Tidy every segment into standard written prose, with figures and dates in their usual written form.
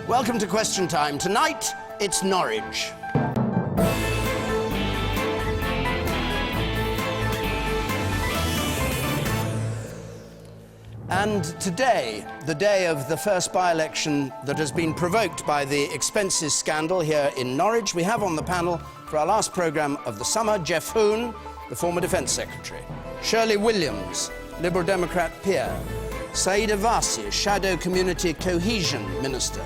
Welcome to Question Time. Tonight, it's Norwich. And today, the day of the first by-election that has been provoked by the expenses scandal here in Norwich, we have on the panel for our last programme of the summer, Geoff Hoon, the former Defence Secretary, Shirley Williams, Liberal Democrat peer, Sayeeda Warsi, Shadow Community Cohesion Minister,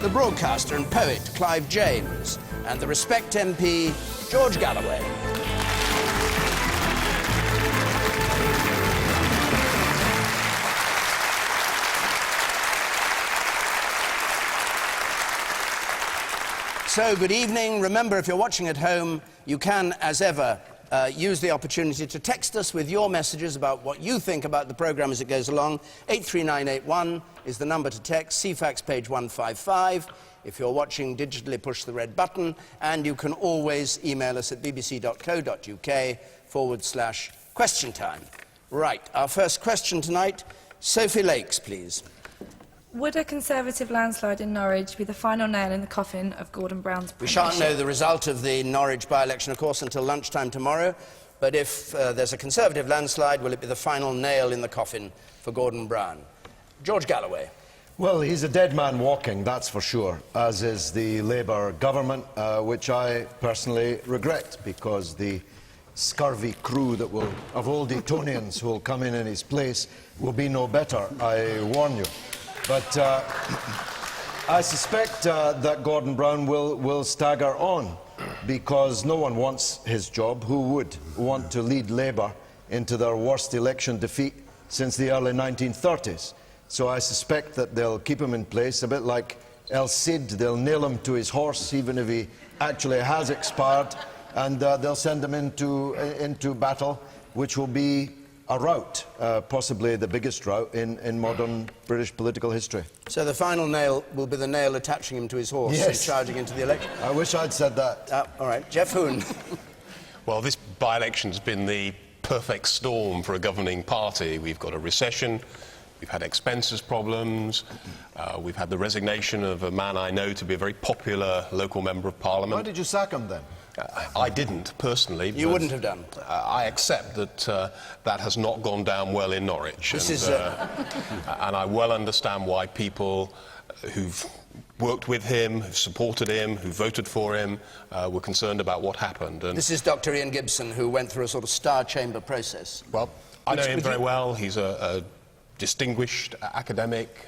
the broadcaster and poet Clive James, and the Respect MP, George Galloway. So, good evening. Remember, if you're watching at home, you can, as ever, use the opportunity to text us with your messages about what you think about the programme as it goes along. 83981 is the number to text, CFAX page 155. If you're watching digitally, push the red button, and you can always email us at bbc.co.uk/question time. Right, our first question tonight, Sophie Lakes, please. Would a Conservative landslide in Norwich be the final nail in the coffin of Gordon Brown's premiership? We shan't know the result of the Norwich by-election, of course, until lunchtime tomorrow. But if there's a Conservative landslide, will it be the final nail in the coffin for Gordon Brown? George Galloway. Well, he's a dead man walking, that's for sure, as is the Labour government, which I personally regret, because the scurvy crew that will, of old Etonians who will come in his place will be no better, I warn you. But I suspect that Gordon Brown will stagger on, because no one wants his job. Who would want to lead Labour into their worst election defeat since the early 1930s? So I suspect that they'll keep him in place, a bit like El Cid. They'll nail him to his horse, even if he actually has expired, and they'll send him into battle, which will be a rout, possibly the biggest rout in modern British political history. So the final nail will be the nail attaching him to his horse, yes, charging into the election? I wish I'd said that. All right. Geoff Hoon. Well, this by-election's been the perfect storm for a governing party. We've got a recession, we've had expenses problems, we've had the resignation of a man I know to be a very popular local member of Parliament. Why did you sack him then? I didn't, personally. You wouldn't have done? I accept that that has not gone down well in Norwich. And I well understand why people who've worked with him, who've supported him, who voted for him, were concerned about what happened. And this is Dr. Ian Gibson, who went through a sort of star chamber process. Well, I know him very well. He's a distinguished academic,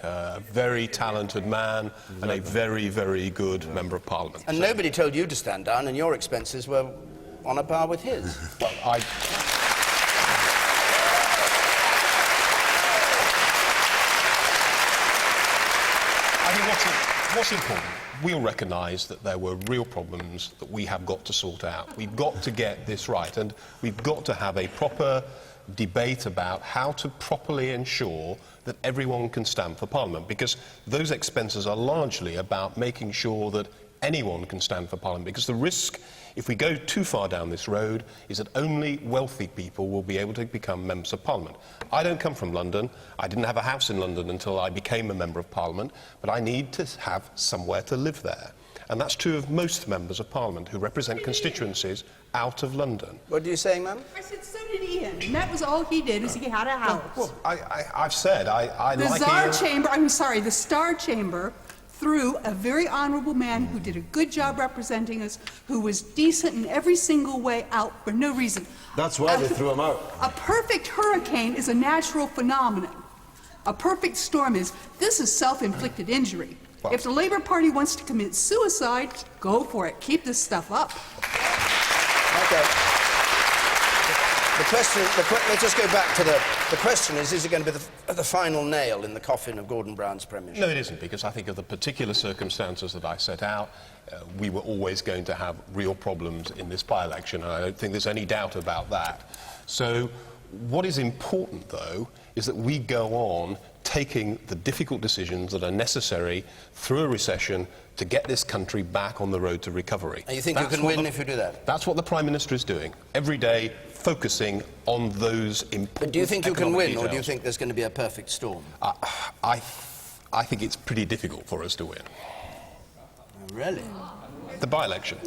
very talented man, and a very, very good member of Parliament. And nobody told you to stand down, and your expenses were on a par with his. Well, I think what's important, we'll recognise that there were real problems that we have got to sort out. We've got to get this right, and we've got to have a proper debate about how to properly ensure that everyone can stand for Parliament, because those expenses are largely about making sure that anyone can stand for Parliament, because the risk, if we go too far down this road, is that only wealthy people will be able to become members of Parliament. I don't come from London. I didn't have a house in London until I became a member of Parliament, but I need to have somewhere to live there. And that's true of most members of Parliament who represent constituencies out of London. What are you saying, ma'am? I said, so did Ian. And that was all he did, is he had a house. Well, I've said I the like Tsar Ian. Chamber, I'm sorry, the Star Chamber through a very honourable man who did a good job representing us, who was decent in every single way out for no reason. That's why they threw him out. A perfect hurricane is a natural phenomenon. A perfect storm is, this is self-inflicted injury. Well, if the Labour Party wants to commit suicide, go for it. Keep this stuff up. Okay. The question, let's just go back to the question is it going to be the final nail in the coffin of Gordon Brown's premiership? No, it isn't, because I think of the particular circumstances that I set out, we were always going to have real problems in this by-election, and I don't think there's any doubt about that. So what is important, though, is that we go on taking the difficult decisions that are necessary through a recession to get this country back on the road to recovery. And you think you can win if you do that? That's what the Prime Minister is doing, every day focusing on those important But do you think you can win, details. or do you think there's going to be a perfect storm? I think it's pretty difficult for us to win. Really? The by-election.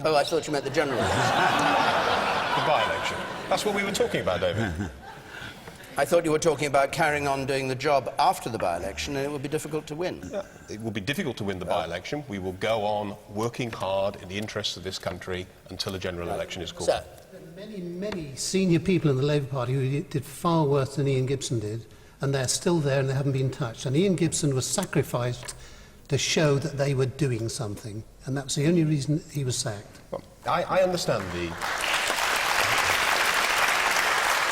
Oh, I thought you meant the general election. The by-election. That's what we were talking about, David. I thought you were talking about carrying on doing the job after the by-election, and it would be difficult to win. Yeah, it will be difficult to win the by-election. We will go on working hard in the interests of this country until a general election is called. Sir. Many senior people in the Labour Party who did far worse than Ian Gibson did, and they're still there and they haven't been touched. And Ian Gibson was sacrificed to show that they were doing something, and that was the only reason he was sacked. Well, I understand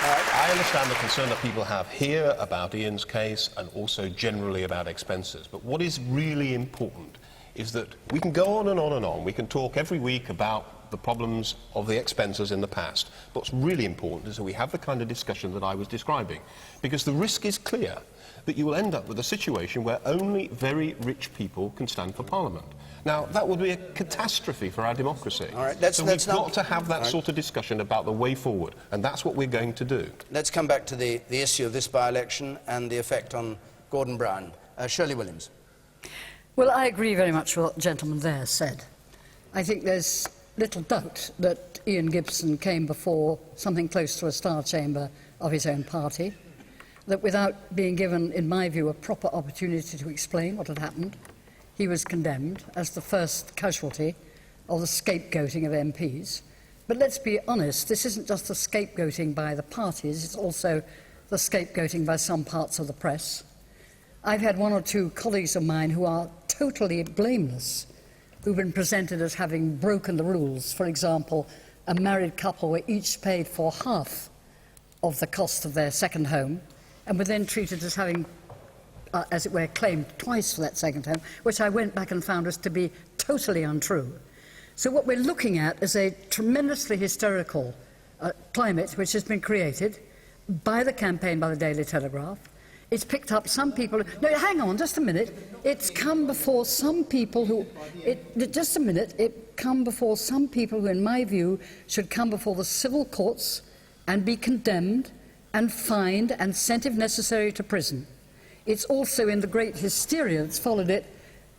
I understand the concern that people have here about Ian's case and also generally about expenses. But what is really important is that we can go on and on and on. We can talk every week about the problems of the expenses in the past. But what's really important is that we have the kind of discussion that I was describing. Because the risk is clear that you will end up with a situation where only very rich people can stand for Parliament. Now, that would be a catastrophe for our democracy. All right, so we've got to have that sort of discussion about the way forward, and that's what we're going to do. Let's come back to the issue of this by-election and the effect on Gordon Brown. Shirley Williams. Well, I agree very much with what the gentleman there said. I think there's little doubt that Ian Gibson came before something close to a star chamber of his own party, that without being given, in my view, a proper opportunity to explain what had happened, he was condemned as the first casualty of the scapegoating of MPs. But let's be honest, this isn't just the scapegoating by the parties, it's also the scapegoating by some parts of the press. I've had one or two colleagues of mine who are totally blameless, who've been presented as having broken the rules. For example, a married couple were each paid for half of the cost of their second home, and were then treated as having as it were, claimed twice for that second home, which I went back and found was to be totally untrue. So what we're looking at is a tremendously hysterical climate which has been created by the campaign by the Daily Telegraph. It's picked up some people... No, hang on, just a minute. It's come before some people who... just a minute. It come before some people who, in my view, should come before the civil courts and be condemned and fined and sent, if necessary, to prison. It's also, in the great hysteria that's followed it,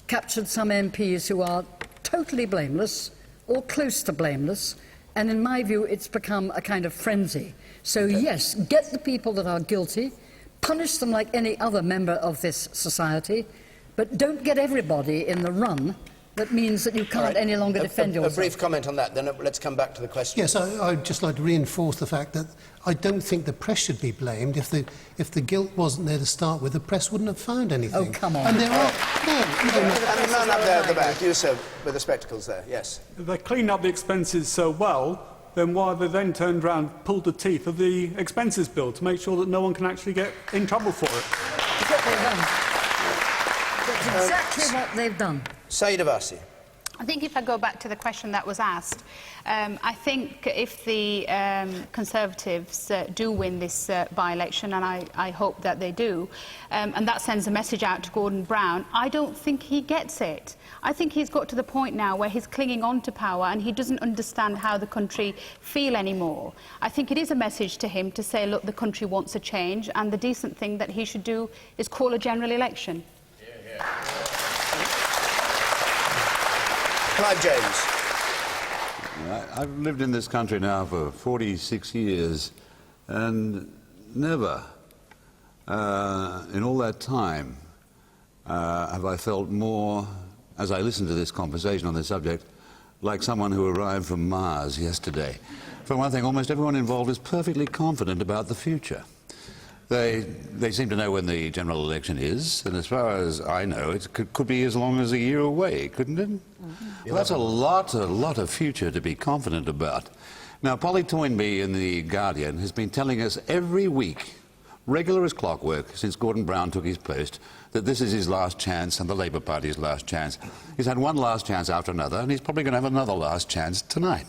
captured some MPs who are totally blameless or close to blameless, and in my view it's become a kind of frenzy. So yes, get the people that are guilty, punish them like any other member of this society, but don't get everybody in the run that means that you can't any longer defend yourself. A brief comment on that, then let's come back to the question. Yes, I'd just like to reinforce the fact that I don't think the press should be blamed. If the guilt wasn't there to start with, the press wouldn't have found anything. Oh, come on. And there are... No, and the man up there at the back, you sir, with the spectacles there, yes. If they cleaned up the expenses so well, then why have they then turned around and pulled the teeth of the expenses bill to make sure that no one can actually get in trouble for it? That's what they've done. That's exactly what they've done. Sayeeda Warsi. I think if I go back to the question that was asked, I think if the Conservatives do win this by-election, and I hope that they do, and that sends a message out to Gordon Brown, I don't think he gets it. I think he's got to the point now where he's clinging on to power and he doesn't understand how the country feel anymore. I think it is a message to him to say, look, the country wants a change, and the decent thing that he should do is call a general election. Clive James. I've lived in this country now for 46 years, and never in all that time have I felt more, as I listened to this conversation on this subject, like someone who arrived from Mars yesterday. For one thing, almost everyone involved is perfectly confident about the future. They seem to know when the general election is, and as far as I know, it could be as long as a year away, couldn't it? Well, that's a lot of future to be confident about. Now, Polly Toynbee in The Guardian has been telling us every week, regular as clockwork, since Gordon Brown took his post, that this is his last chance and the Labour Party's last chance. He's had one last chance after another, and he's probably going to have another last chance tonight.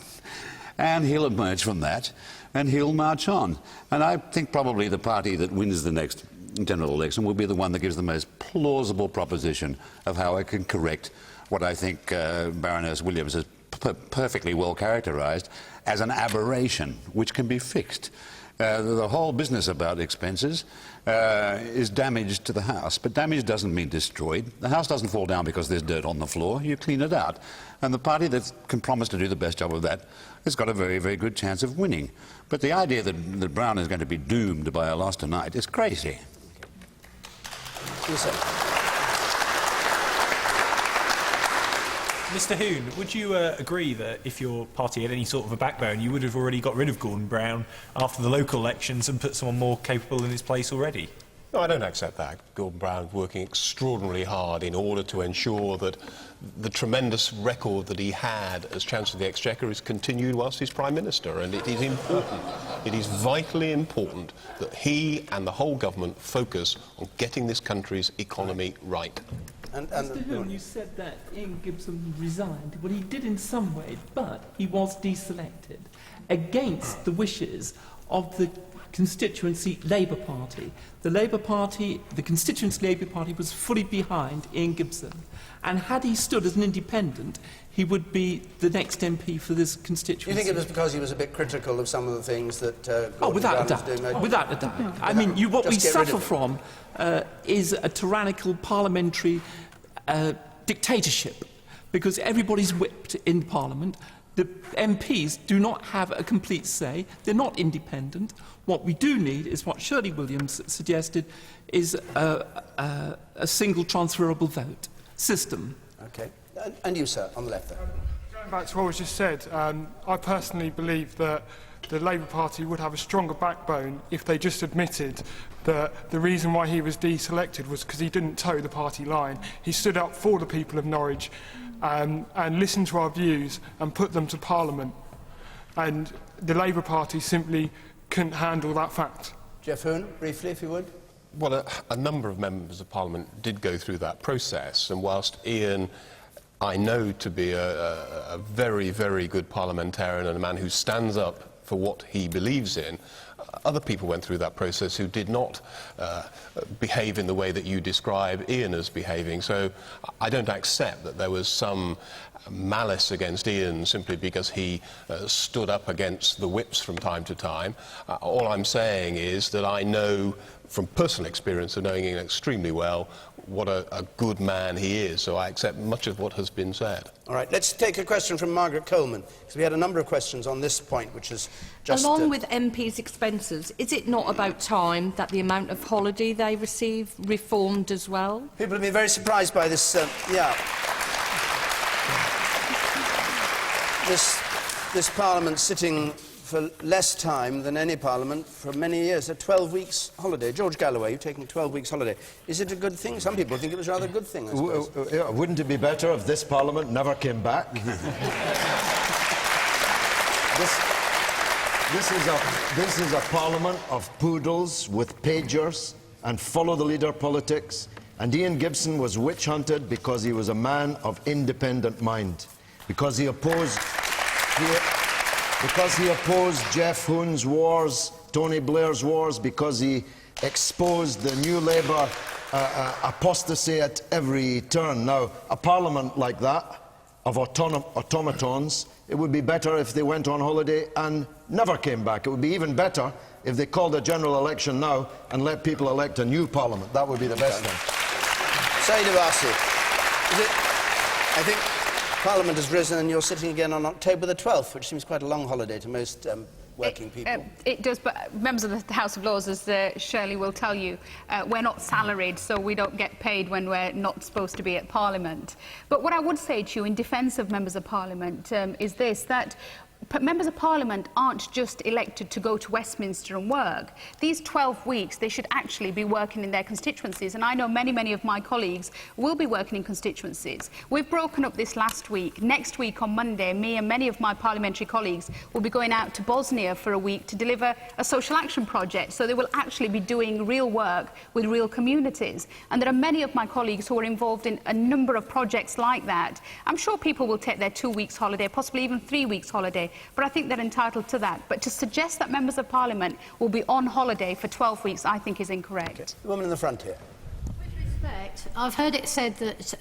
And he'll emerge from that, and he'll march on. And I think probably the party that wins the next general election will be the one that gives the most plausible proposition of how it can correct what I think Baroness Williams has perfectly well characterised as an aberration which can be fixed. The whole business about expenses is damage to the house, but damage doesn't mean destroyed. The house doesn't fall down because there's dirt on the floor. You clean it out. And the party that can promise to do the best job of that has got a very, very good chance of winning. But the idea that Brown is going to be doomed by a loss tonight is crazy. Yes, sir. Mr. Hoon, would you agree that if your party had any sort of a backbone, you would have already got rid of Gordon Brown after the local elections and put someone more capable in his place already? No, I don't accept that. Gordon Brown's working extraordinarily hard in order to ensure that the tremendous record that he had as Chancellor of the Exchequer is continued whilst he's Prime Minister, and it is important, it is vitally important that he and the whole government focus on getting this country's economy right. Mr. Hoon, you said that Ian Gibson resigned. Well, he did in some way, but he was deselected against the wishes of the constituency Labour Party. The Labour Party, the constituency Labour Party was fully behind Ian Gibson, and had he stood as an independent, he would be the next MP for this constituency. Do you think it was because he was a bit critical of some of the things that without a doubt. Without a doubt. I mean, what we suffer from is a tyrannical parliamentary dictatorship, because everybody's whipped in Parliament. The MPs do not have a complete say. They're not independent. What we do need is what Shirley Williams suggested, is a single transferable vote system. OK. And you, sir, on the left there. Going back to what was just said, I personally believe that the Labour Party would have a stronger backbone if they just admitted that the reason why he was deselected was because he didn't toe the party line. He stood up for the people of Norwich and listened to our views and put them to Parliament. And the Labour Party simply couldn't handle that fact. Geoff Hoon, briefly, if you would. Well, a number of members of Parliament did go through that process, and whilst Ian, I know to be a very, very good parliamentarian and a man who stands up for what he believes in, other people went through that process who did not behave in the way that you describe Ian as behaving. So I don't accept that there was some malice against Ian simply because he stood up against the whips from time to time. All I'm saying is that I know from personal experience of knowing Ian extremely well what a good man he is, so I accept much of what has been said. All right, let's take a question from Margaret Coleman, because we had a number of questions on this point, which is just... Along with MPs' expenses, is it not about time that the amount of holiday they receive reformed as well? People have been very surprised by this, this Parliament sitting for less time than any Parliament for many years, a 12 weeks holiday. George Galloway, you're taking 12 weeks holiday. Is it a good thing? Some people think it was rather a good thing, I suppose. Wouldn't it be better if this Parliament never came back? This is a Parliament of poodles with pagers and follow-the-leader politics, and Ian Gibson was witch-hunted because he was a man of independent mind, because he opposed Geoff Hoon's wars, Tony Blair's wars, because he exposed the New Labour apostasy at every turn. Now, a parliament like that, of automatons, it would be better if they went on holiday and never came back. It would be even better if they called a general election now and let people elect a new parliament. That would be the best thing. Sayeeda, I think Parliament has risen and you're sitting again on October the 12th, which seems quite a long holiday to most working people. It does, but members of the House of Lords, as Shirley will tell you, we're not salaried, so we don't get paid when we're not supposed to be at Parliament. But what I would say to you in defence of members of Parliament is this, that members of Parliament aren't just elected to go to Westminster and work. These 12 weeks, they should actually be working in their constituencies, and I know many of my colleagues will be working in constituencies. We've broken up this last week. Next week on Monday, me and many of my parliamentary colleagues will be going out to Bosnia for a week to deliver a social action project, so they will actually be doing real work with real communities. And there are many of my colleagues who are involved in a number of projects like that. I'm sure people will take their 2 weeks holiday, possibly even 3 weeks holiday, but I think they're entitled to that. But to suggest that members of Parliament will be on holiday for 12 weeks, I think is incorrect. Okay. The woman in the front here. With respect, I've heard it said that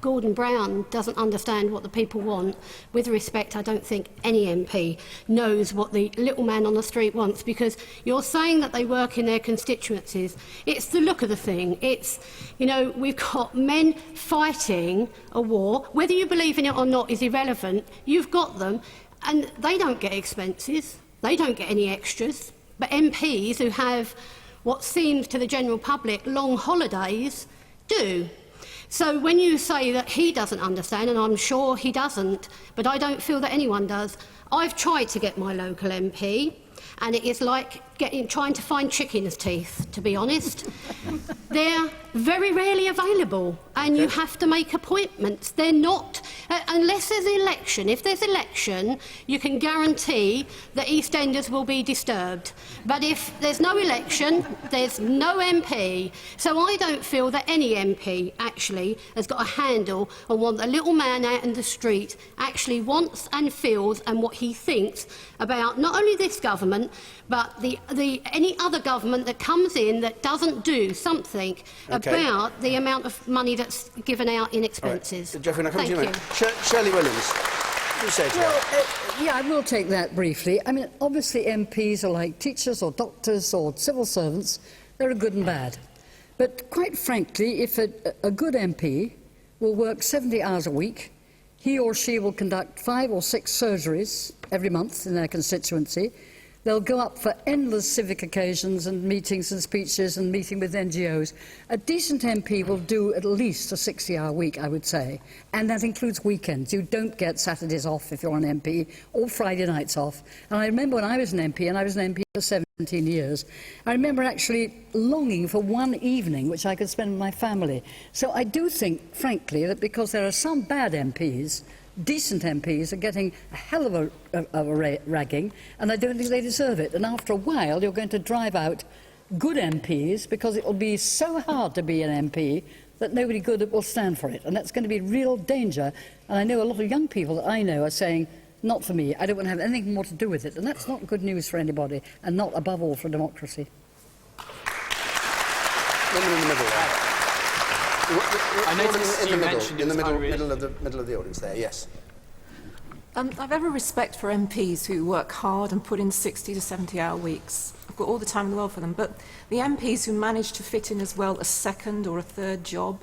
Gordon Brown doesn't understand what the people want. With respect, I don't think any MP knows what the little man on the street wants, because you're saying that they work in their constituencies. It's the look of the thing. It's, you know, we've got men fighting a war. Whether you believe in it or not is irrelevant. You've got them, and they don't get expenses. They don't get any extras. But MPs who have what seems to the general public long holidays do. So when you say that he doesn't understand, and I'm sure he doesn't, but I don't feel that anyone does, I've tried to get my local MP, and it is like trying to find chicken's teeth, to be honest. They're very rarely available, and you have to make appointments. They're not, unless there's an election. If there's election, you can guarantee that EastEnders will be disturbed. But if there's no election, there's no MP. So I don't feel that any MP actually has got a handle on what the little man out in the street actually wants and feels, and what he thinks about not only this government, but any other government that comes in that doesn't do something about the amount of money that's given out in expenses. Right. Geoff, when I come Thank to you, Shirley Williams, what do you say to that? Yeah, I will take that briefly. I mean, obviously MPs are like teachers or doctors or civil servants. They're a good and bad. But quite frankly, if a good MP will work 70 hours a week, he or she will conduct 5 or 6 surgeries every month in their constituency. They'll go up for endless civic occasions and meetings and speeches and meeting with NGOs. A decent MP will do at least a 60-hour week, I would say, and that includes weekends. You don't get Saturdays off if you're an MP, or Friday nights off. And I remember when I was an MP, and I was an MP for 17 years, I remember actually longing for one evening which I could spend with my family. So I do think, frankly, that because there are some bad MPs, decent MPs are getting a hell of a ragging, and I don't think they deserve it. And after a while, you're going to drive out good MPs, because it will be so hard to be an MP that nobody good will stand for it. And that's going to be real danger. And I know a lot of young people that I know are saying, not for me, I don't want to have anything more to do with it. And that's not good news for anybody, and not, above all, for democracy. Women in the middle there. I noticed you mentioned in the middle of the audience there, yes. I've every respect for MPs who work hard and put in 60 to 70-hour weeks. I've got all the time in the world for them. But the MPs who manage to fit in as well a second or a third job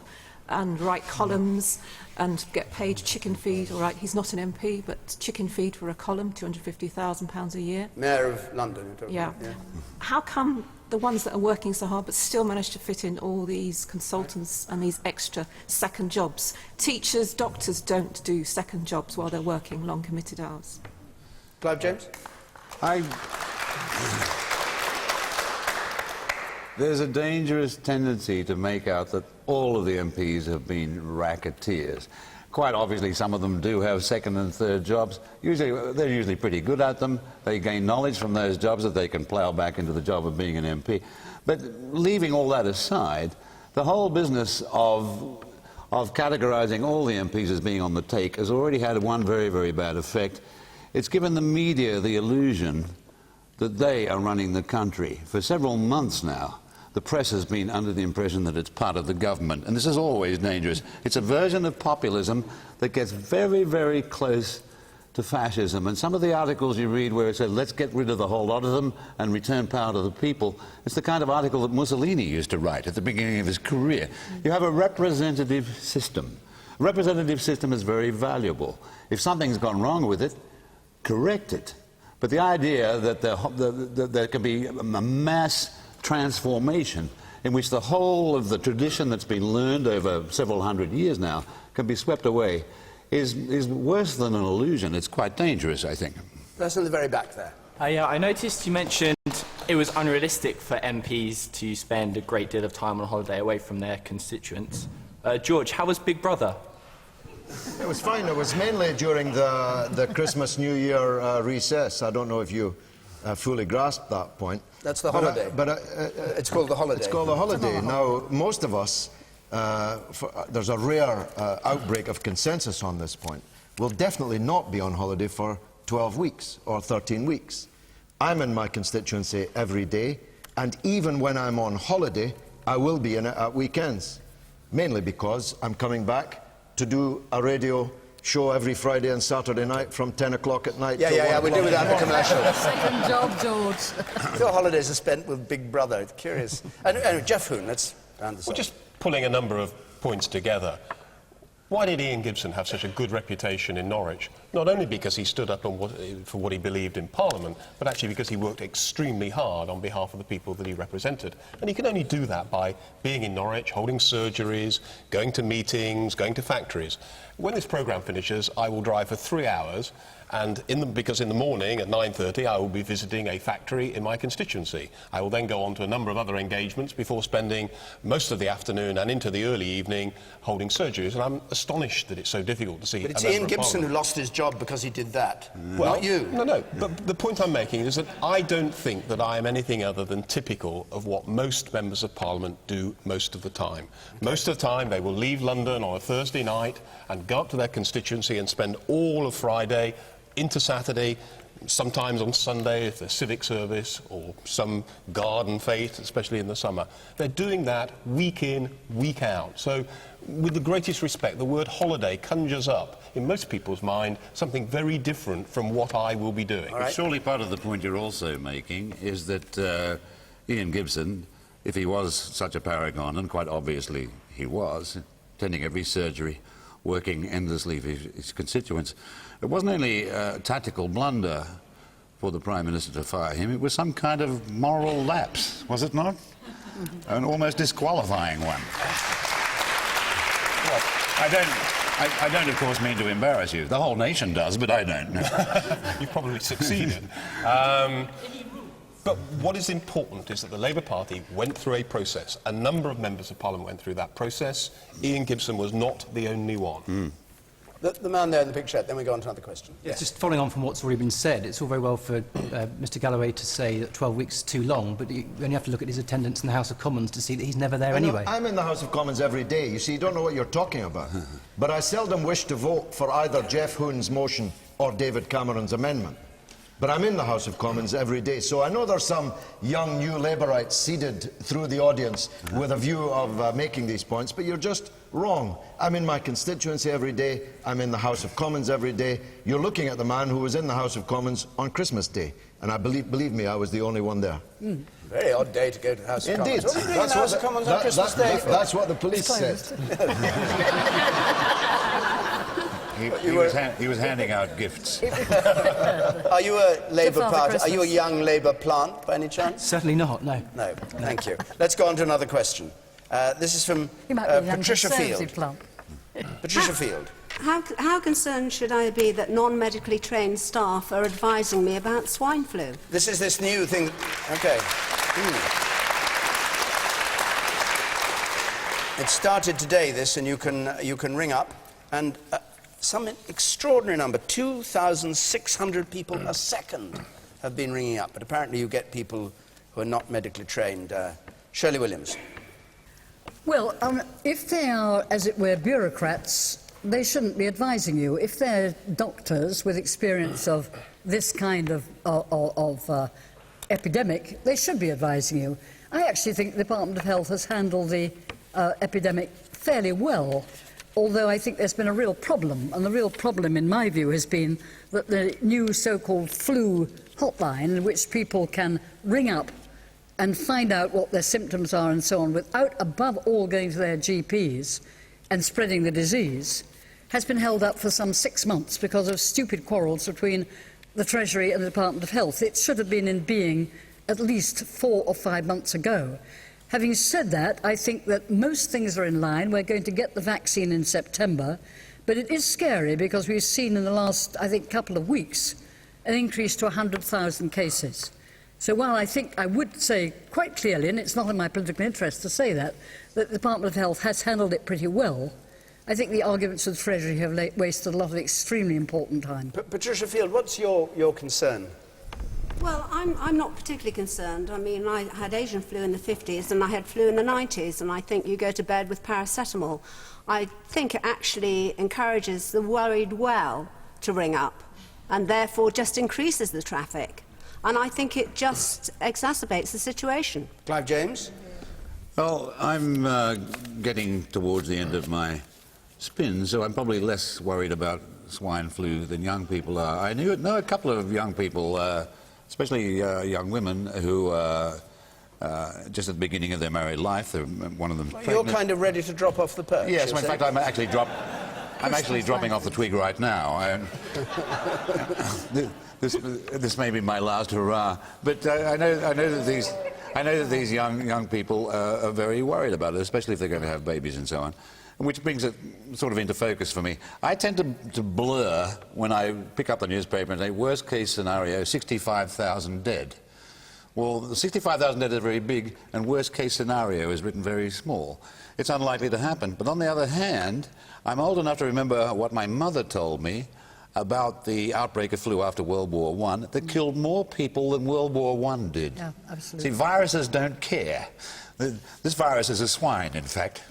and write columns and get paid chicken feed, all right, he's not an MP, but chicken feed for a column, £250,000 a year. Mayor of London, you're talking about. Yeah. How come the ones that are working so hard but still manage to fit in all these consultants and these extra second jobs? Teachers, doctors don't do second jobs while they're working long committed hours. Clive James? There's a dangerous tendency to make out that all of the MPs have been racketeers. Quite obviously, some of them do have second and third jobs. They're usually pretty good at them. They gain knowledge from those jobs that they can plough back into the job of being an MP. But leaving all that aside, the whole business of categorising all the MPs as being on the take has already had one very, very bad effect. It's given the media the illusion that they are running the country. For several months now, the press has been under the impression that it's part of the government, and this is always dangerous. It's a version of populism that gets very, very close to fascism. And some of the articles you read where it says, let's get rid of the whole lot of them and return power to the people, it's the kind of article that Mussolini used to write at the beginning of his career. You have a representative system. A representative system is very valuable. If something's gone wrong with it, correct it. But the idea that there can be a mass transformation in which the whole of the tradition that's been learned over several hundred years now can be swept away is worse than an illusion. It's quite dangerous, I think. Person in the very back there. Yeah, I noticed you mentioned it was unrealistic for MPs to spend a great deal of time on holiday away from their constituents. George, how was Big Brother? It was fine. It was mainly during the Christmas, New Year recess. I don't know if you fully grasped that point. That's the holiday. It's called the holiday. It's called the holiday. Now, most of us, there's a rare outbreak of consensus on this point, will definitely not be on holiday for 12 weeks or 13 weeks. I'm in my constituency every day, and even when I'm on holiday, I will be in it at weekends, mainly because I'm coming back to my constituency to do a radio show every Friday and Saturday night from 10 o'clock at night. Yeah, we do without the commercial. Second job, George. Your holidays are spent with Big Brother. It's curious. And Geoff Hoon, let's round this We're up. just pulling a number of points together. Why did Ian Gibson have such a good reputation in Norwich? Not only because he stood up for what he believed in Parliament, but actually because he worked extremely hard on behalf of the people that he represented. And he can only do that by being in Norwich, holding surgeries, going to meetings, going to factories. When this programme finishes, I will drive for 3 hours, and because in the morning at 9:30 I will be visiting a factory in my constituency. I will then go on to a number of other engagements before spending most of the afternoon and into the early evening holding surgeries, and I'm astonished that it's so difficult to see. But it's Ian Gibson who lost his job because he did that, well, not you. No, but the point I'm making is that I don't think that I am anything other than typical of what most members of Parliament do most of the time. Okay. Most of the time they will leave London on a Thursday night and go up to their constituency and spend all of Friday into Saturday, sometimes on Sunday if there's civic service or some garden fete, especially in the summer. They're doing that week in, week out. So, with the greatest respect, the word holiday conjures up, in most people's mind, something very different from what I will be doing. Right. Surely part of the point you're also making is that Ian Gibson, if he was such a paragon, and quite obviously he was, attending every surgery, working endlessly for his constituents, it wasn't only a tactical blunder for the Prime Minister to fire him, it was some kind of moral lapse, was it not? An almost disqualifying one. Well, I don't, of course, mean to embarrass you. The whole nation does, but I don't. You've probably succeeded. But what is important is that the Labour Party went through a process. A number of members of Parliament went through that process. Ian Gibson was not the only one. The man there in the picture, then we go on to another question. Yes. Just following on from what's already been said, it's all very well for Mr Galloway to say that 12 weeks is too long, but you only have to look at his attendance in the House of Commons to see that he's never there anyway. I'm in the House of Commons every day. You see, you don't know what you're talking about. But I seldom wish to vote for either Geoff Hoon's motion or David Cameron's amendment. But I'm in the House of Commons every day, so I know there's some young new Labourites seeded through the audience with a view of making these points, but you're just wrong. I'm in my constituency every day, I'm in the House of Commons every day. You're looking at the man who was in the House of Commons on Christmas Day, and I believe me, I was the only one there. Very odd day to go to the House of Commons. Indeed. What are you doing in the House of Commons on Christmas Day? That's what the police said. He was handing out gifts. Are you a Labour Party? Are you a young Labour plant, by any chance? Certainly not, no. No, thank you. Let's go on to another question. This is from Patricia Field. Patricia Field. How concerned should I be that non-medically trained staff are advising me about swine flu? This is this new thing. OK. It started today, this, and you can ring up, and some extraordinary number, 2,600 people a second have been ringing up, but apparently you get people who are not medically trained. Shirley Williams. Well, if they are, as it were, bureaucrats, they shouldn't be advising you. If they're doctors with experience of this kind of epidemic, they should be advising you. I actually think the Department of Health has handled the epidemic fairly well, although I think there's been a real problem, and the real problem, in my view, has been that the new so-called flu hotline, in which people can ring up and find out what their symptoms are and so on, without, above all, going to their GPs and spreading the disease, has been held up for some 6 months because of stupid quarrels between the Treasury and the Department of Health. It should have been in being at least 4 or 5 months ago. Having said that, I think that most things are in line. We're going to get the vaccine in September, but it is scary because we've seen in the last, I think, couple of weeks an increase to 100,000 cases. So while I think I would say quite clearly, and it's not in my political interest to say that the Department of Health has handled it pretty well, I think the arguments of the Treasury have wasted a lot of extremely important time. Patricia Field, what's your concern? Well, I'm not particularly concerned. I mean, I had Asian flu in the 50s and I had flu in the 90s, and I think you go to bed with paracetamol. I think it actually encourages the worried well to ring up and therefore just increases the traffic. And I think it just exacerbates the situation. Clive James? Well, I'm getting towards the end of my spin, so I'm probably less worried about swine flu than young people are. I know a couple of young people, especially young women, who just at the beginning of their married life, one of them You're kind of ready to drop off the perch. Yes, well, in fact, I'm actually dropping off the twig right now. This may be my last hurrah, but I know that these young people are very worried about it, especially if they're going to have babies and so on, which brings it sort of into focus for me. I tend to blur when I pick up the newspaper and say, worst case scenario, 65,000 dead. Well, the 65,000 dead is very big, and worst case scenario is written very small. It's unlikely to happen. But on the other hand, I'm old enough to remember what my mother told me about the outbreak of flu after World War I that killed more people than World War I did. Yeah, absolutely. See, viruses don't care. This virus is a swine, in fact.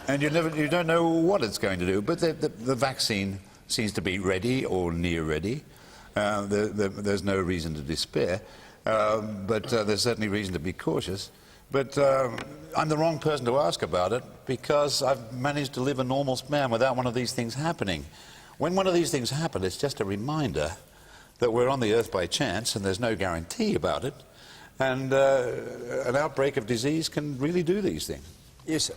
And you don't know what it's going to do. But the vaccine seems to be ready or near ready. There's no reason to despair, but there's certainly reason to be cautious. But I'm the wrong person to ask about it because I've managed to live a normal span without one of these things happening. When one of these things happen, it's just a reminder that we're on the earth by chance and there's no guarantee about it. And an outbreak of disease can really do these things. Yes, sir.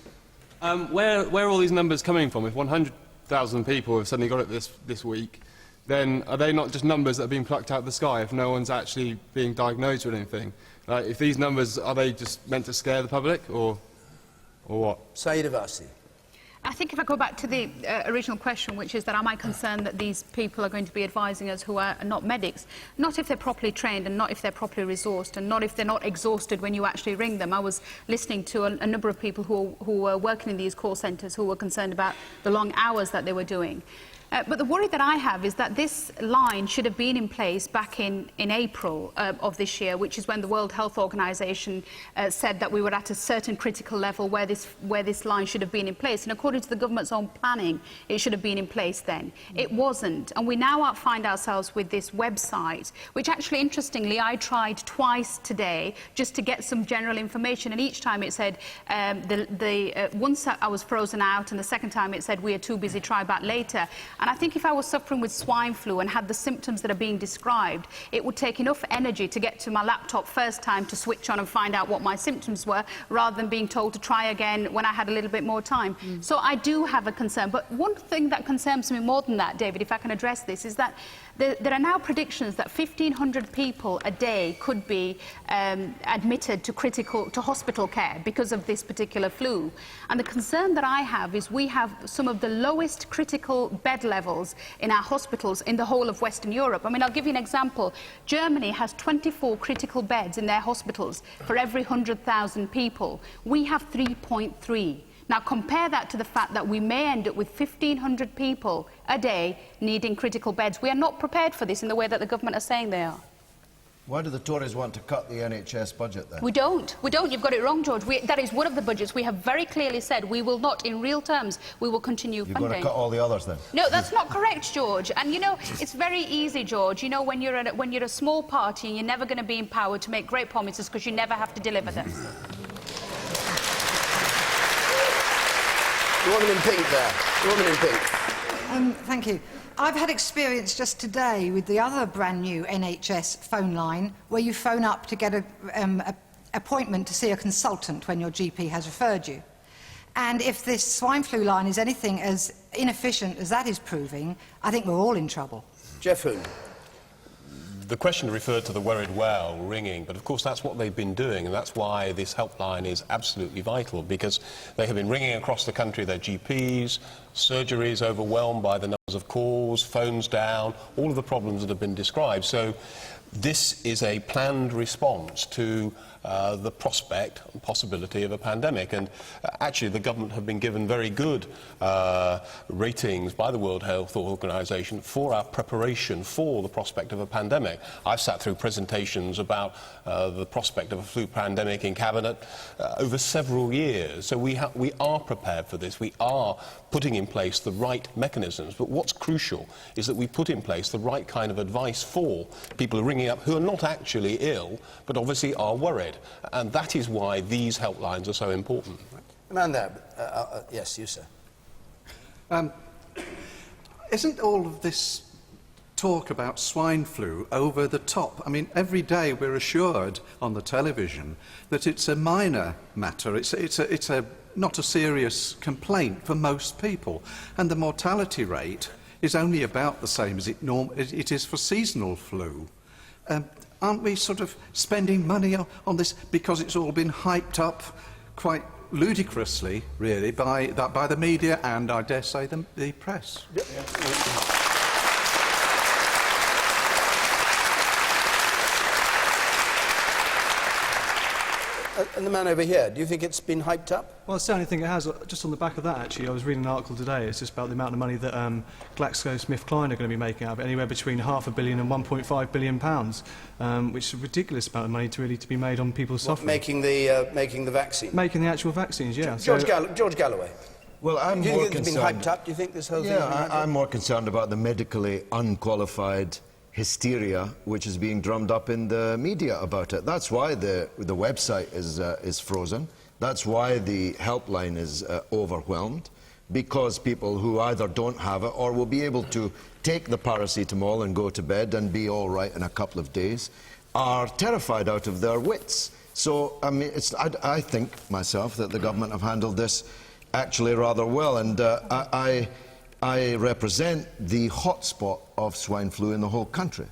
Where are all these numbers coming from? If 100,000 people have suddenly got it this week, then are they not just numbers that have been plucked out of the sky if no one's actually being diagnosed with anything? If these numbers, are they just meant to scare the public, or what? Sayeeda Warsi. I think if I go back to the original question, which is that am I concerned that these people are going to be advising us who are not medics, not if they're properly trained and not if they're properly resourced and not if they're not exhausted when you actually ring them. I was listening to a number of people who were working in these call centres who were concerned about the long hours that they were doing. But the worry that I have is that this line should have been in place back in April of this year, which is when the World Health Organization said that we were at a certain critical level where this line should have been in place. And according to the government's own planning, it should have been in place then. It wasn't. And we now find ourselves with this website, which actually, interestingly, I tried twice today just to get some general information. And each time it said, once I was frozen out, and the second time it said, we are too busy, try back later. And I think if I was suffering with swine flu and had the symptoms that are being described, it would take enough energy to get to my laptop first time to switch on and find out what my symptoms were, rather than being told to try again when I had a little bit more time. So I do have a concern. But one thing that concerns me more than that, David, if I can address this, is that there are now predictions that 1,500 people a day could be admitted to hospital care because of this particular flu. And the concern that I have is we have some of the lowest critical bed levels in our hospitals in the whole of Western Europe. I mean, I'll give you an example. Germany has 24 critical beds in their hospitals for every 100,000 people. We have 3.3. Now, compare that to the fact that we may end up with 1,500 people a day needing critical beds. We are not prepared for this in the way that the government are saying they are. Why do the Tories want to cut the NHS budget then? We don't. We don't. You've got it wrong, George. That is one of the budgets we have very clearly said we will not, in real terms, we will continue funding. You're going to cut all the others then? No, that's not correct, George. And, you know, it's very easy, George. You know, when you're a small party and you're never going to be empowered to make great promises because you never have to deliver them. The woman in pink there. The woman in pink. Thank you. I've had experience just today with the other brand new NHS phone line where you phone up to get an appointment to see a consultant when your GP has referred you. And if this swine flu line is anything as inefficient as that is proving, I think we're all in trouble. Geoff Hoon. The question referred to the worried well ringing, but of course that's what they've been doing, and that's why this helpline is absolutely vital, because they have been ringing across the country their GPs, surgeries overwhelmed by the numbers of calls, phones down, all of the problems that have been described. So this is a planned response to the prospect and possibility of a pandemic. And actually the government have been given very good ratings by the World Health Organization for our preparation for the prospect of a pandemic. I've sat through presentations about the prospect of a flu pandemic in Cabinet over several years. So we are prepared for this. We are putting in place the right mechanisms. But what's crucial is that we put in place the right kind of advice for people who are ringing up who are not actually ill, but obviously are worried. And that is why these helplines are so important. The man there. Yes, you, sir. Isn't all of this talk about swine flu over the top? I mean, every day we're assured on the television that it's a minor matter. It's not a serious complaint for most people, and the mortality rate is only about the same as it is for seasonal flu. Aren't we sort of spending money on this because it's all been hyped up quite ludicrously, really, by the media and, I dare say, the press? And the man over here, do you think it's been hyped up? Well, I certainly think it has. Just on the back of that, actually, I was reading an article today. It's just about the amount of money that GlaxoSmithKline are going to be making out of it, anywhere between £500 million and £1.5 billion, which is a ridiculous amount of money to be made on people's suffering. Making the vaccine? Making the actual vaccines, yeah. George Galloway. Well, I'm do you more think it's concerned... been hyped up? Do you think this whole thing... Yeah, I'm more concerned about the medically unqualified hysteria which is being drummed up in the media about it. That's why the website is frozen. That's why the helpline is overwhelmed, because people who either don't have it or will be able to take the paracetamol and go to bed and be all right in a couple of days are terrified out of their wits. So, I mean, I think myself that the government have handled this actually rather well, and I represent the hotspot of swine flu in the whole country.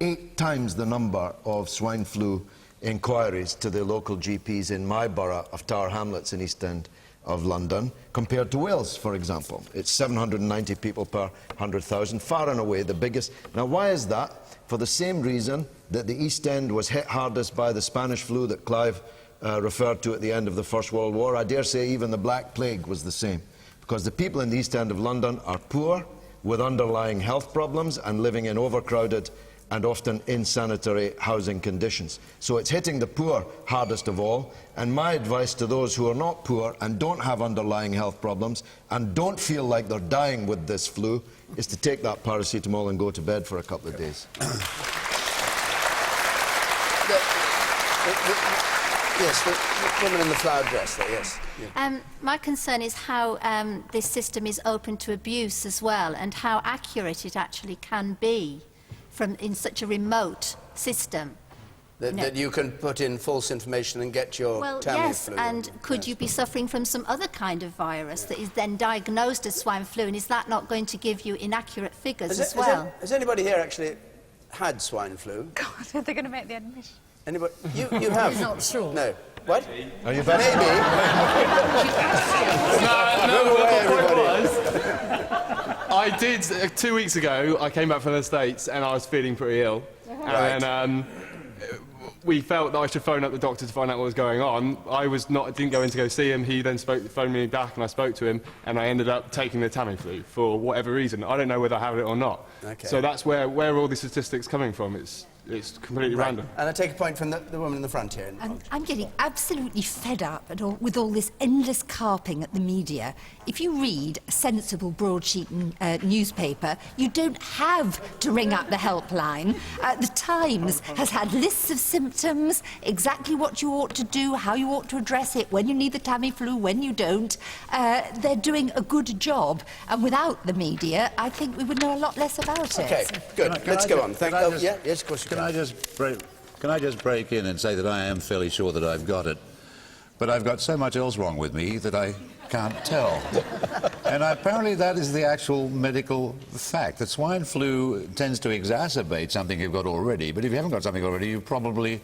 8 times the number of swine flu inquiries to the local GPs in my borough of Tower Hamlets in East End of London compared to Wales, for example. It's 790 people per 100,000, far and away the biggest. Now, why is that? For the same reason that the East End was hit hardest by the Spanish flu that Clive referred to at the end of the First World War. I dare say even the Black Plague was the same, because the people in the East End of London are poor, with underlying health problems and living in overcrowded and often insanitary housing conditions. So it's hitting the poor hardest of all, and my advice to those who are not poor and don't have underlying health problems and don't feel like they're dying with this flu is to take that paracetamol and go to bed for a couple of days. Yes, the woman in the flowered dress there, yes. Yeah. My concern is how this system is open to abuse as well, and how accurate it actually can be in such a remote system. That you can put in false information and get your Tamiflu. And could you be suffering from some other kind of virus that is then diagnosed as swine flu, and is that not going to give you inaccurate figures as well? Has anybody here actually had swine flu? God, are they going to make the admission? Anybody? You have? He's not sure. No. What? Are you better? Maybe. I did, 2 weeks ago, I came back from the States and I was feeling pretty ill. Right. And we felt that I should phone up the doctor to find out what was going on. Didn't go in to go see him. He then phoned me back and I spoke to him, and I ended up taking the Tamiflu for whatever reason. I don't know whether I have it or not. Okay. So that's where all these statistics coming from. It's completely random. And I take a point from the woman in the front here. I'm getting absolutely fed up with all this endless carping at the media. If you read a sensible broadsheet newspaper, you don't have to ring up the helpline. The Times has had lists of symptoms, exactly what you ought to do, how you ought to address it, when you need the Tamiflu, when you don't. They're doing a good job, and without the media, I think we would know a lot less about it. Okay, good. Let's go on. Yes, of course you can. Can I just break in and say that I am fairly sure that I've got it, but I've got so much else wrong with me that I can't tell. And apparently that is the actual medical fact, that swine flu tends to exacerbate something you've got already, but if you haven't got something already, you probably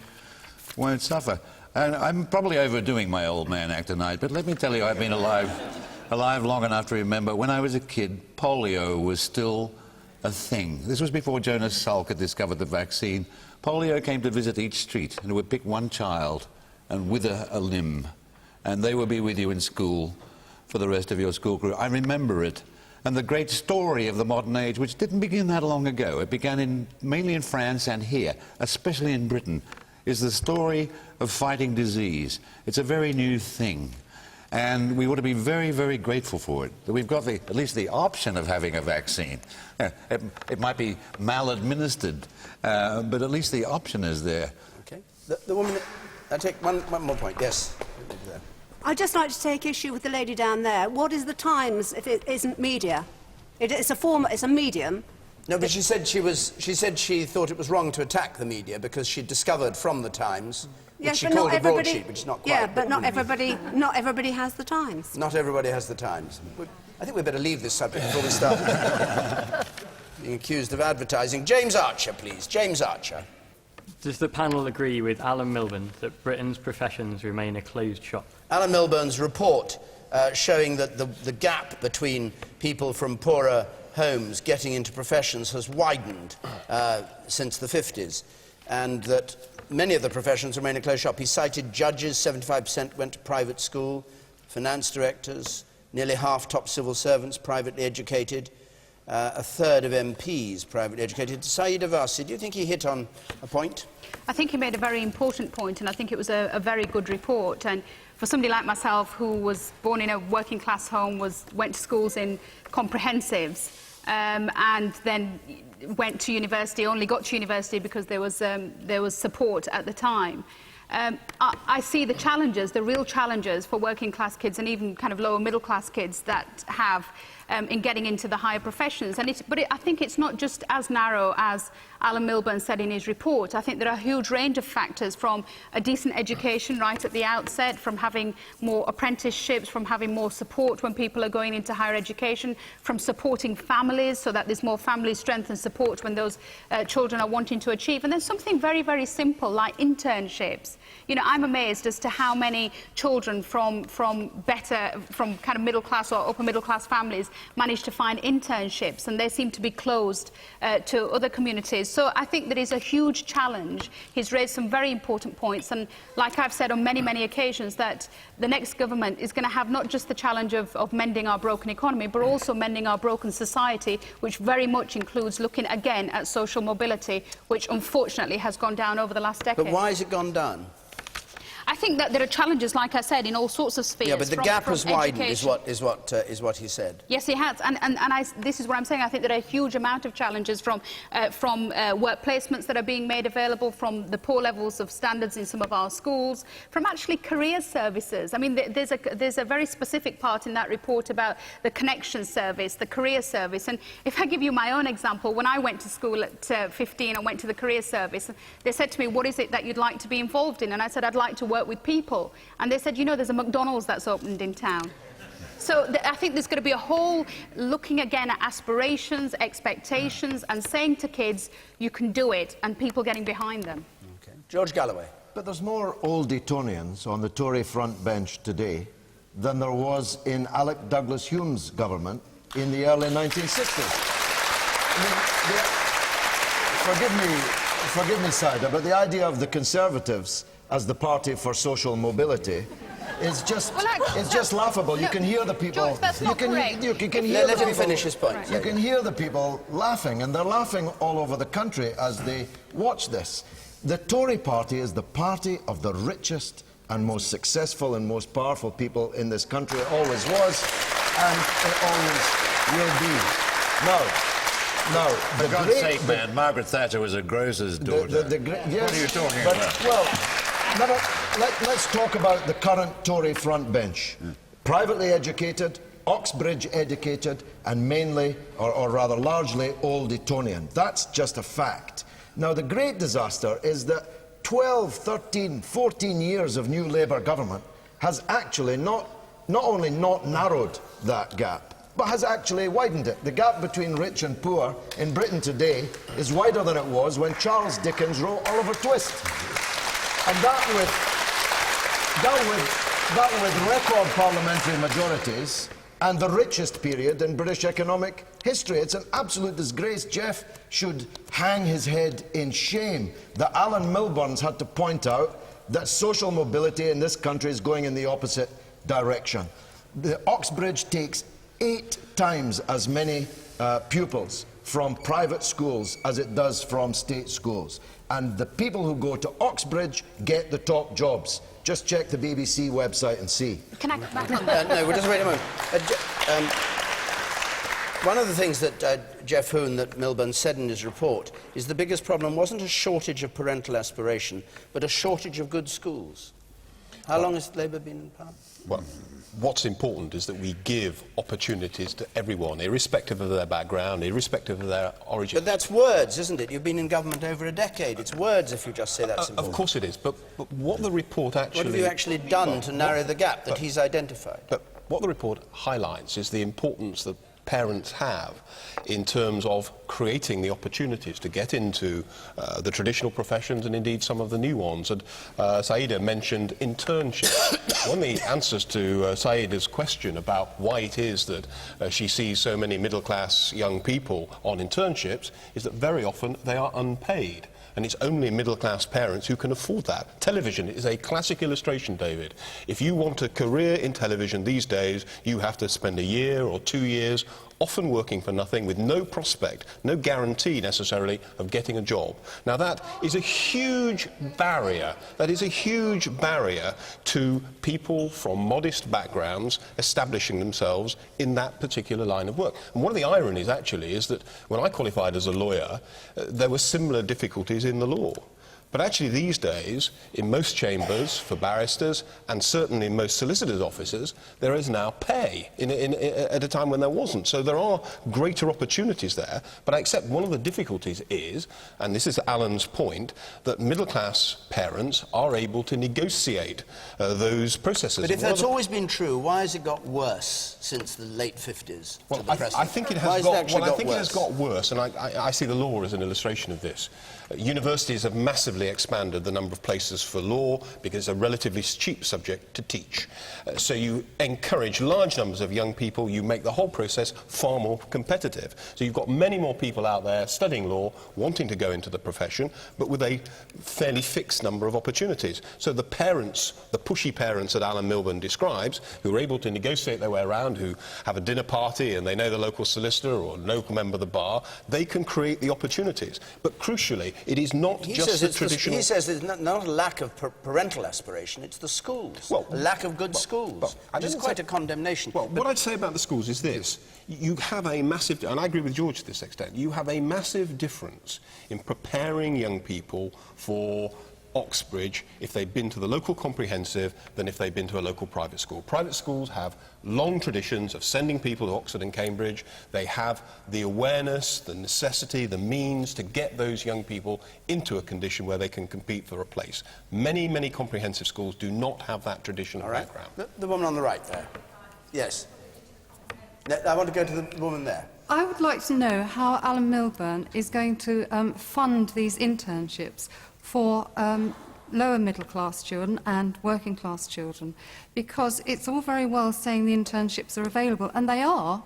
won't suffer. And I'm probably overdoing my old man act tonight, but let me tell you, I've been alive long enough to remember when I was a kid, polio was still a thing. This was before Jonas Salk had discovered the vaccine. Polio came to visit each street, and it would pick one child and wither a limb, and they would be with you in school for the rest of your school career. I remember it. And the great story of the modern age, which didn't begin that long ago, it began mainly in France and here, especially in Britain, is the story of fighting disease. It's a very new thing. And we ought to be very, very grateful for it, that we've got at least the option of having a vaccine. It might be maladministered, but at least the option is there. Okay. The woman... I'll take one more point. Yes. I'd just like to take issue with the lady down there. What is the Times if it isn't media? It's a medium. No, but she said she thought it was wrong to attack the media because she'd discovered from the Times, which she called a broadsheet, which is not quite. Yeah, but not everybody has the Times. Not everybody has the Times. I think we'd better leave this subject before we start being accused of advertising. James Archer, please. James Archer. Does the panel agree with Alan Milburn that Britain's professions remain a closed shop? Alan Milburn's report showing that the gap between people from poorer homes getting into professions has widened since the 50s, and that many of the professions remain a closed shop. He cited judges, 75% went to private school, finance directors, nearly half top civil servants privately educated, a third of MPs privately educated. Sayeeda, do you think he hit on a point? I think he made a very important point, and I think it was a very good report. And for somebody like myself, who was born in a working class home, went to schools in comprehensives, and then went to university, only got to university because there was support at the time. I see the challenges, the real challenges for working class kids and even kind of lower middle class kids that have in getting into the higher professions. But I think it's not just as narrow as Alan Milburn said in his report. I think there are a huge range of factors, from a decent education right at the outset, from having more apprenticeships, from having more support when people are going into higher education, from supporting families so that there's more family strength and support when those children are wanting to achieve. And there's something very, very simple like internships. You know, I'm amazed as to how many children from kind of middle class or upper middle class families manage to find internships, and they seem to be closed to other communities. So I think there is a huge challenge. He's raised some very important points, and like I've said on many, many occasions, that the next government is going to have not just the challenge of mending our broken economy, but also mending our broken society, which very much includes looking again at social mobility, which unfortunately has gone down over the last decade. But why has it gone down? I think that there are challenges, like I said, in all sorts of spheres. Yeah, but the gap has widened, is what he said. Yes, he has, and this is what I'm saying. I think there are a huge amount of challenges from work placements that are being made available, from the poor levels of standards in some of our schools, from actually career services. I mean, there's a very specific part in that report about the connection service, the career service. And if I give you my own example, when I went to school at 15, I went to the career service. They said to me, "What is it that you'd like to be involved in?" And I said, "I'd like to work with people." And they said, "You know, there's a McDonald's that's opened in town." So I think there's going to be a whole looking again at aspirations, expectations, and saying to kids, you can do it, and people getting behind them. Okay. George Galloway. But there's more old Etonians on the Tory front bench today than there was in Alec Douglas Hume's government in the early 1960s. I mean, forgive me, Sayeeda, but the idea of the Conservatives as the party for social mobility is just laughable. You can hear the people. George, that's not correct. You can hear let him finish his point. You can hear the people laughing, and they're laughing all over the country as they watch this. The Tory party is the party of the richest and most successful and most powerful people in this country. It always was, and it always will be. Now, for God's sake, man, Margaret Thatcher was a grocer's daughter. Yes, what are you talking about? Well, let's talk about the current Tory front bench. Privately educated, Oxbridge educated, and mainly, or rather largely, old Etonian. That's just a fact. Now, the great disaster is that 12, 13, 14 years of new Labour government has actually not only not narrowed that gap, but has actually widened it. The gap between rich and poor in Britain today is wider than it was when Charles Dickens wrote Oliver Twist. And that with record parliamentary majorities and the richest period in British economic history. It's an absolute disgrace. Geoff should hang his head in shame that Alan Milburn's had to point out that social mobility in this country is going in the opposite direction. The Oxbridge takes 8 times as many pupils from private schools as it does from state schools. And the people who go to Oxbridge get the top jobs. Just check the BBC website and see. Can I come back on that? No, just wait a moment. One of the things that Geoff Hoon, that Milburn said in his report, is the biggest problem wasn't a shortage of parental aspiration, but a shortage of good schools. How long has Labour been in power? Well, what's important is that we give opportunities to everyone, irrespective of their background, irrespective of their origin. But that's words, isn't it? You've been in government over a decade. It's words if you just say that's important. Of course it is, but what the report actually... What have you actually done to narrow the gap that he's identified? But what the report highlights is the importance that parents have in terms of creating the opportunities to get into the traditional professions and indeed some of the new ones. And Sayeeda mentioned internships. One of the answers to Sayeeda's question about why it is that she sees so many middle-class young people on internships is that very often they are unpaid. And it's only middle-class parents who can afford that. Television is a classic illustration, David. If you want a career in television these days, you have to spend a year or 2 years often working for nothing with no prospect, no guarantee necessarily of getting a job. Now that is a huge barrier. That is a huge barrier to people from modest backgrounds establishing themselves in that particular line of work. And one of the ironies actually is that when I qualified as a lawyer, there were similar difficulties in the law. But actually these days, in most chambers for barristers, and certainly in most solicitors' offices, there is now pay at a time when there wasn't. So there are greater opportunities there. But I accept one of the difficulties is, and this is Alan's point, that middle-class parents are able to negotiate those processes. But if that's always been true, why has it got worse since the late 50s? Well, I think it has got worse, and I see the law as an illustration of this. Universities have massively expanded the number of places for law because it's a relatively cheap subject to teach. So you encourage large numbers of young people, you make the whole process far more competitive. So you've got many more people out there studying law, wanting to go into the profession, but with a fairly fixed number of opportunities. So the parents, the pushy parents that Alan Milburn describes, who are able to negotiate their way around, who have a dinner party and they know the local solicitor or local member of the bar, they can create the opportunities. But crucially, it is not just the traditional... He says there's not a lack of parental aspiration, it's the schools. Well, a lack of good schools. Which is quite a condemnation. Well, what I'd say about the schools is this. You have a massive... And I agree with George to this extent. You have a massive difference in preparing young people for Oxbridge if they've been to the local comprehensive than if they've been to a local private school. Private schools have long traditions of sending people to Oxford and Cambridge. They have the awareness, the necessity, the means to get those young people into a condition where they can compete for a place. Many, many comprehensive schools do not have that traditional background. The woman on the right there. Yes. I want to go to the woman there. I would like to know how Alan Milburn is going to fund these internships for lower middle class children and working class children, because it's all very well saying the internships are available, and they are,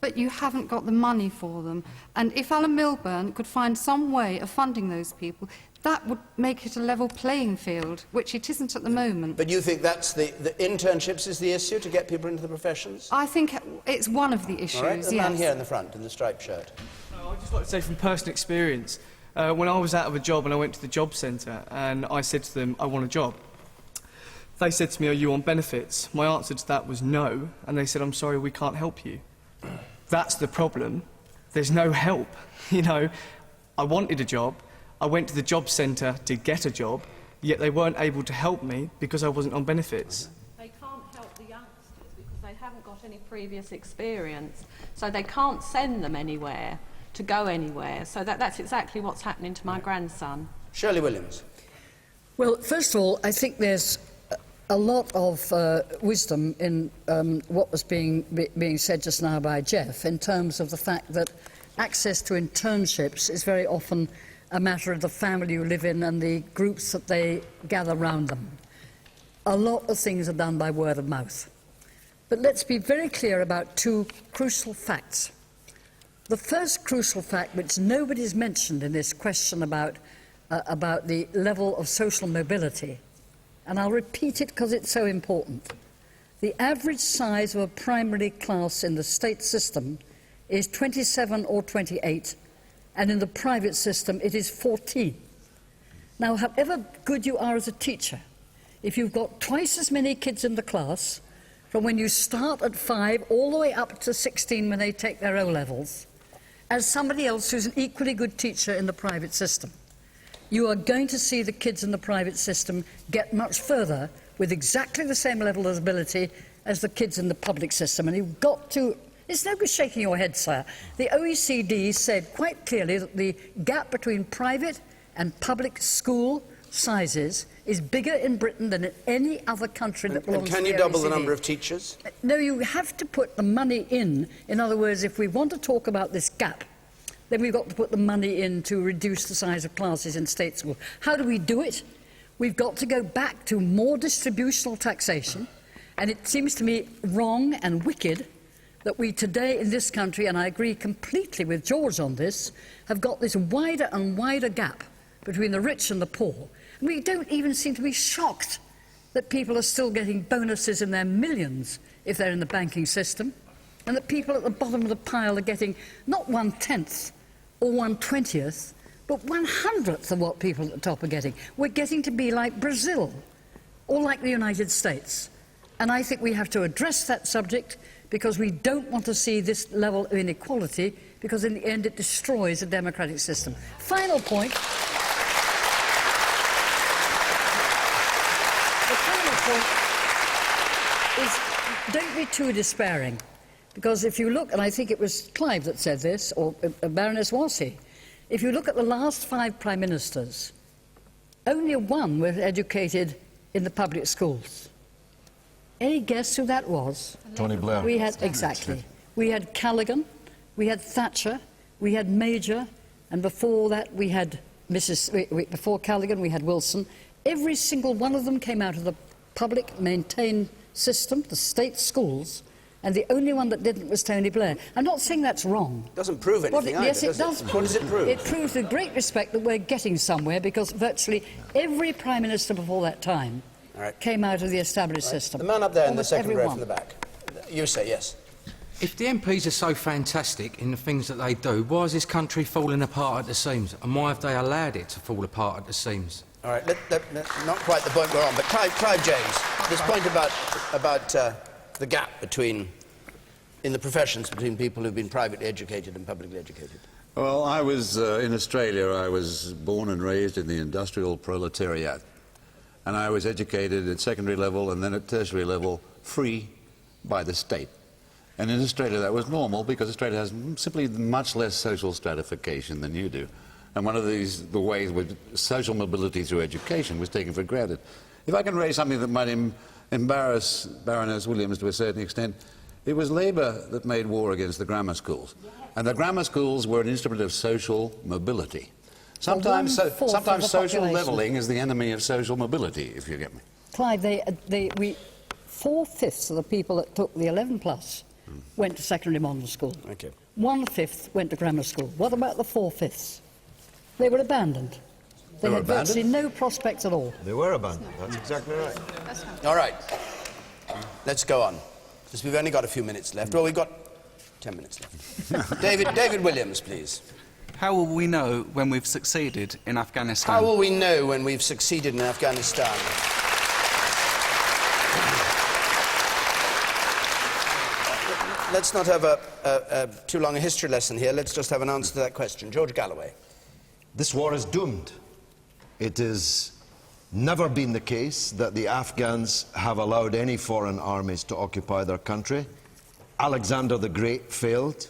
but you haven't got the money for them. And if Alan Milburn could find some way of funding those people, that would make it a level playing field, which it isn't at the moment. But you think that's the internships is the issue to get people into the professions? I think it's one of the issues, All right, the yes. man here in the front, in the striped shirt. I'd just like to say from personal experience, when I was out of a job and I went to the job centre and I said to them, I want a job. They said to me, are you on benefits? My answer to that was no, and they said, I'm sorry, we can't help you. That's the problem. There's no help. You know, I wanted a job, I went to the job centre to get a job, yet they weren't able to help me because I wasn't on benefits. They can't help the youngsters because they haven't got any previous experience, so they can't send them anywhere to go anywhere. So that's exactly what's happening to my grandson. Shirley Williams. Well, first of all, I think there's a lot of wisdom in what was being said just now by Geoff in terms of the fact that access to internships is very often a matter of the family you live in and the groups that they gather round them. A lot of things are done by word of mouth. But let's be very clear about two crucial facts. The first crucial fact, which nobody's mentioned in this question about the level of social mobility, and I'll repeat it because it's so important. The average size of a primary class in the state system is 27 or 28, and in the private system it is 14. Now, however good you are as a teacher, if you've got twice as many kids in the class, from when you start at 5 all the way up to 16 when they take their O-levels, as somebody else who's an equally good teacher in the private system, you are going to see the kids in the private system get much further with exactly the same level of ability as the kids in the public system. And you've got to... It's no good shaking your head, sir. The OECD said quite clearly that the gap between private and public school sizes is bigger in Britain than in any other country that belongs to the OECD. And can you double the number of teachers? No, you have to put the money in. In other words, if we want to talk about this gap, then we've got to put the money in to reduce the size of classes in state schools. How do we do it? We've got to go back to more distributional taxation, and it seems to me wrong and wicked that we today in this country, and I agree completely with George on this, have got this wider and wider gap between the rich and the poor. And we don't even seem to be shocked that people are still getting bonuses in their millions if they're in the banking system, and that people at the bottom of the pile are getting not 1/10 or 1/20th, but 1/100th of what people at the top are getting. We're getting to be like Brazil, or like the United States. And I think we have to address that subject, because we don't want to see this level of inequality, because in the end it destroys a democratic system. Final point. The final point is, don't be too despairing, because if you look, and I think it was Clive that said this, or Baroness Warsi, if you look at the last 5 prime ministers, only one was educated in the public schools. Any guess who that was? Tony Blair. We had, exactly. We had Callaghan, we had Thatcher, we had Major, and before that we had before Callaghan we had Wilson. Every single one of them came out of the public maintained system, the state schools, and the only one that didn't was Tony Blair. I'm not saying that's wrong. Doesn't prove anything either, yes, it does. What does it prove? It proves with great respect that we're getting somewhere, because virtually every prime minister before that time came out of the established system. The man up there in the Almost second row everyone. from the back. You say yes. If the MPs are so fantastic in the things that they do, why is this country falling apart at the seams? And why have they allowed it to fall apart at the seams? All right, not quite the point we're on, but Clive James, this point about the gap in the professions between people who've been privately educated and publicly educated. Well, I was in Australia. I was born and raised in the industrial proletariat. And I was educated at secondary level and then at tertiary level free by the state. And in Australia that was normal, because Australia has simply much less social stratification than you do. And one of the ways with social mobility through education was taken for granted. If I can raise something that might embarrass Baroness Williams to a certain extent, it was Labour that made war against the grammar schools. And the grammar schools were an instrument of social mobility. Sometimes social levelling is the enemy of social mobility, if you get me. Clive, 4/5 of the people that took the 11+ went to secondary modern school. Okay. 1/5 went to grammar school. What about the 4/5? They were abandoned. They had virtually no prospects at all. They were abandoned. That's exactly right. All right. Let's go on, because we've only got a few minutes left. Well, we've got 10 minutes left. David Williams, please. How will we know when we've succeeded in Afghanistan? How will we know when we've succeeded in Afghanistan? Let's not have too long a history lesson here. Let's just have an answer to that question. George Galloway. This war is doomed. It has never been the case that the Afghans have allowed any foreign armies to occupy their country. Alexander the Great failed,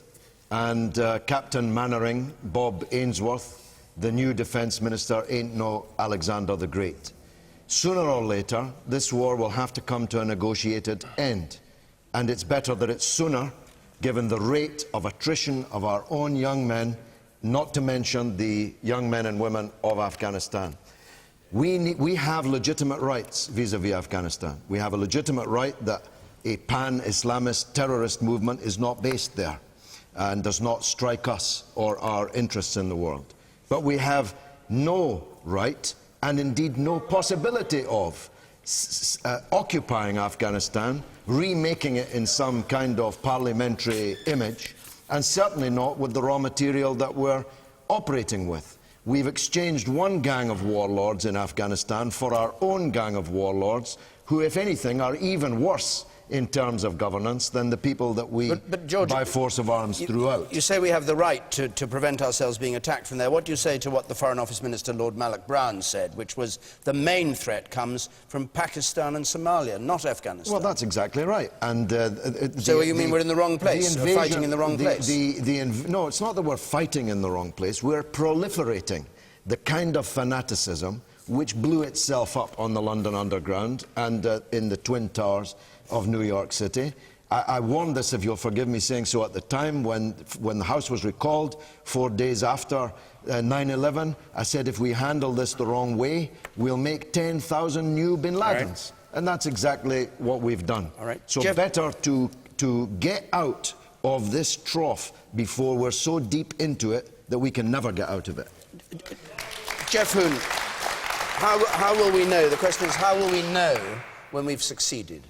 and Captain Mannering, Bob Ainsworth, the new defence minister, ain't no Alexander the Great. Sooner or later, this war will have to come to a negotiated end, and it's better that it's sooner, given the rate of attrition of our own young men, not to mention the young men and women of Afghanistan. We have legitimate rights vis-à-vis Afghanistan. We have a legitimate right that a pan-Islamist terrorist movement is not based there and does not strike us or our interests in the world. But we have no right, and indeed no possibility of, occupying Afghanistan, remaking it in some kind of parliamentary image, and certainly not with the raw material that we're operating with. We've exchanged one gang of warlords in Afghanistan for our own gang of warlords, who, if anything, are even worse in terms of governance than the people that we, George, by force of arms, threw out. You say we have the right to prevent ourselves being attacked from there. What do you say to what the Foreign Office Minister, Lord Malloch Brown, said, which was the main threat comes from Pakistan and Somalia, not Afghanistan? Well, that's exactly right. And so you mean we're in the wrong place, we're fighting in the wrong place? No, it's not that we're fighting in the wrong place. We're proliferating the kind of fanaticism which blew itself up on the London Underground and in the Twin Towers of New York City. I warned this, if you'll forgive me saying so, at the time when the House was recalled 4 days after 9/11. I said, if we handle this the wrong way, we'll make 10,000 new bin Ladens. Right. And that's exactly what we've done. All right. So Geoff, better to get out of this trough before we're so deep into it that we can never get out of it. Geoff Hoon, how will we know? The question is, how will we know when we've succeeded?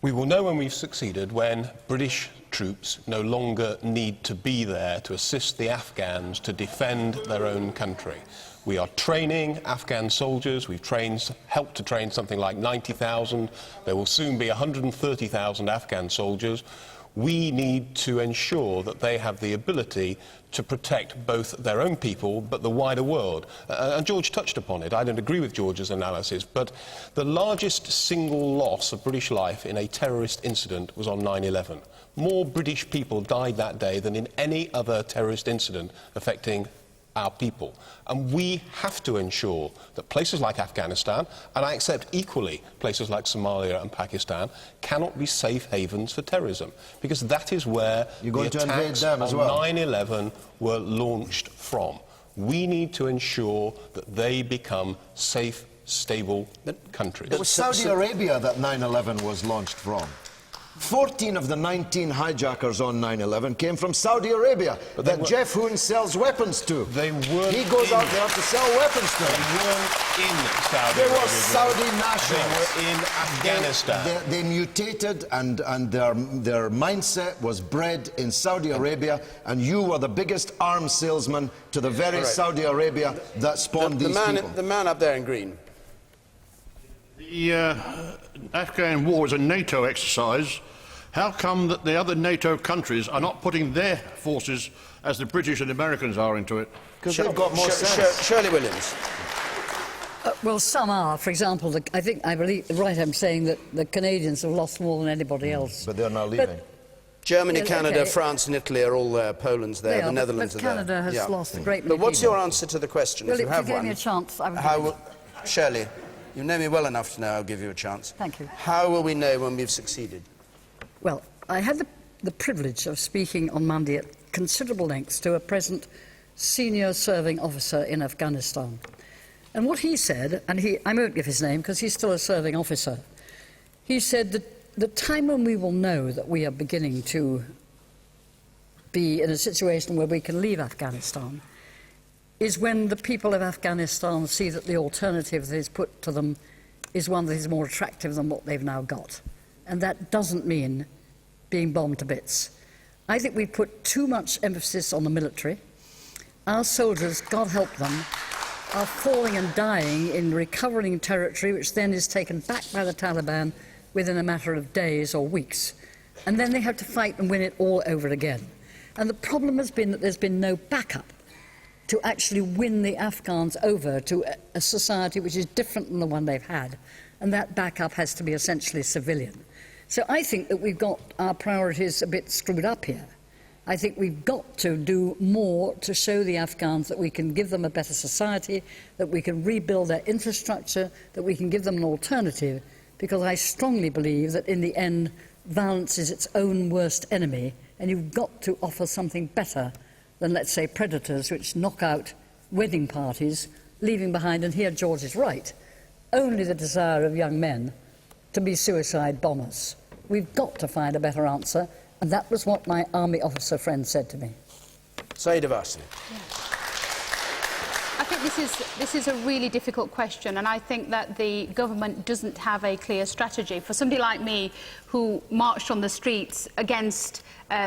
We will know when we've succeeded when British troops no longer need to be there to assist the Afghans to defend their own country. We are training Afghan soldiers. We've helped to train something like 90,000. There will soon be 130,000 Afghan soldiers. We need to ensure that they have the ability to protect both their own people but the wider world. And George touched upon it. I don't agree with George's analysis, but the largest single loss of British life in a terrorist incident was on 9/11. More British people died that day than in any other terrorist incident affecting our people. And we have to ensure that places like Afghanistan, and I accept equally places like Somalia and Pakistan, cannot be safe havens for terrorism, because that is where the attacks on 9/11 were launched from. We need to ensure that they become safe, stable countries. It was Saudi Arabia that 9/11 was launched from. 14 of the 19 hijackers on 9/11 came from Saudi Arabia, that Geoff Hoon sells weapons to. They weren't. He goes out there to sell weapons to. They weren't in Saudi They Arabia. were Saudi nationals. They were in Afghanistan. They mutated, and their mindset was bred in Saudi Arabia, and you were the biggest arms salesman to the very Saudi Arabia that spawned these people. The man up there in green. The Afghan war is a NATO exercise. How come that the other NATO countries are not putting their forces, as the British and Americans are, into it? Because they've got more sense. Shirley Williams. Well, some are. For example, I believe I'm saying that the Canadians have lost more than anybody else. But they're now leaving. Germany, Canada, France and Italy are all there. Poland's there. The Netherlands are there. Canada has lost a great many But what's people. your answer to the question, Well, if you have gave one? me a chance, I would Shirley, you know me well enough to know I'll give you a chance. Thank you. How will we know when we've succeeded? Well, I had the privilege of speaking on Monday at considerable lengths to a present senior serving officer in Afghanistan. And what he said, and I won't give his name because he's still a serving officer, he said that the time when we will know that we are beginning to be in a situation where we can leave Afghanistan is when the people of Afghanistan see that the alternative that is put to them is one that is more attractive than what they've now got. And that doesn't mean being bombed to bits. I think we put too much emphasis on the military. Our soldiers, God help them, are falling and dying in recovering territory, which then is taken back by the Taliban within a matter of days or weeks. And then they have to fight and win it all over again. And the problem has been that there's been no backup to actually win the Afghans over to a society which is different than the one they've had. And that backup has to be essentially civilian. So I think that we've got our priorities a bit screwed up here. I think we've got to do more to show the Afghans that we can give them a better society, that we can rebuild their infrastructure, that we can give them an alternative, because I strongly believe that in the end, violence is its own worst enemy, and you've got to offer something better than, let's say, predators which knock out wedding parties, leaving behind, and here George is right, only the desire of young men to be suicide bombers. We've got to find a better answer, and that was what my army officer friend said to me. Sayeeda Warsi. I think this is a really difficult question, and I think that the government doesn't have a clear strategy. For somebody like me, who marched on the streets against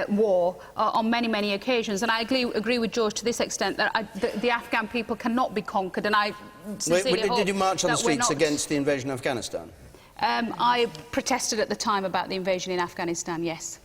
war on many, many occasions, and I agree with George to this extent that the Afghan people cannot be conquered, and I sincerely hope did you march on the that we're streets not against the invasion of Afghanistan? I protested at the time about the invasion in Afghanistan, yes.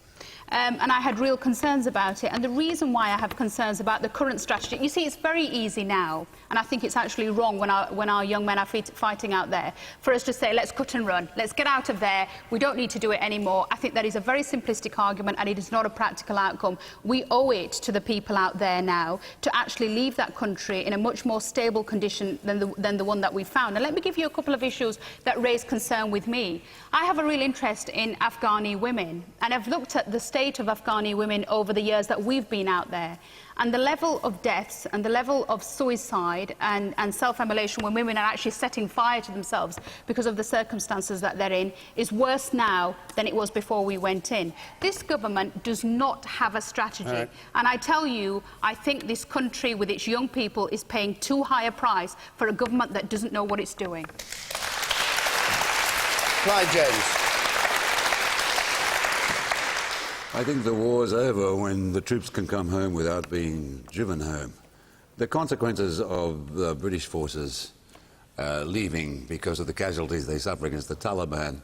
And I had real concerns about it. And the reason why I have concerns about the current strategy, you see, it's very easy now, and I think it's actually wrong when our young men are fighting out there, for us to say, let's cut and run, let's get out of there, we don't need to do it anymore. I think that is a very simplistic argument, and it is not a practical outcome. We owe it to the people out there now to actually leave that country in a much more stable condition than the one that we found. And let me give you a couple of issues that raise concern with me. I have a real interest in Afghani women, and I've looked at the state of Afghani women over the years that we've been out there. And the level of deaths and the level of suicide and self-immolation when women are actually setting fire to themselves because of the circumstances that they're in is worse now than it was before we went in. This government does not have a strategy. Right. And I tell you, I think this country with its young people is paying too high a price for a government that doesn't know what it's doing. Clive James. I think the war's over when the troops can come home without being driven home. The consequences of the British forces leaving because of the casualties they suffer against the Taliban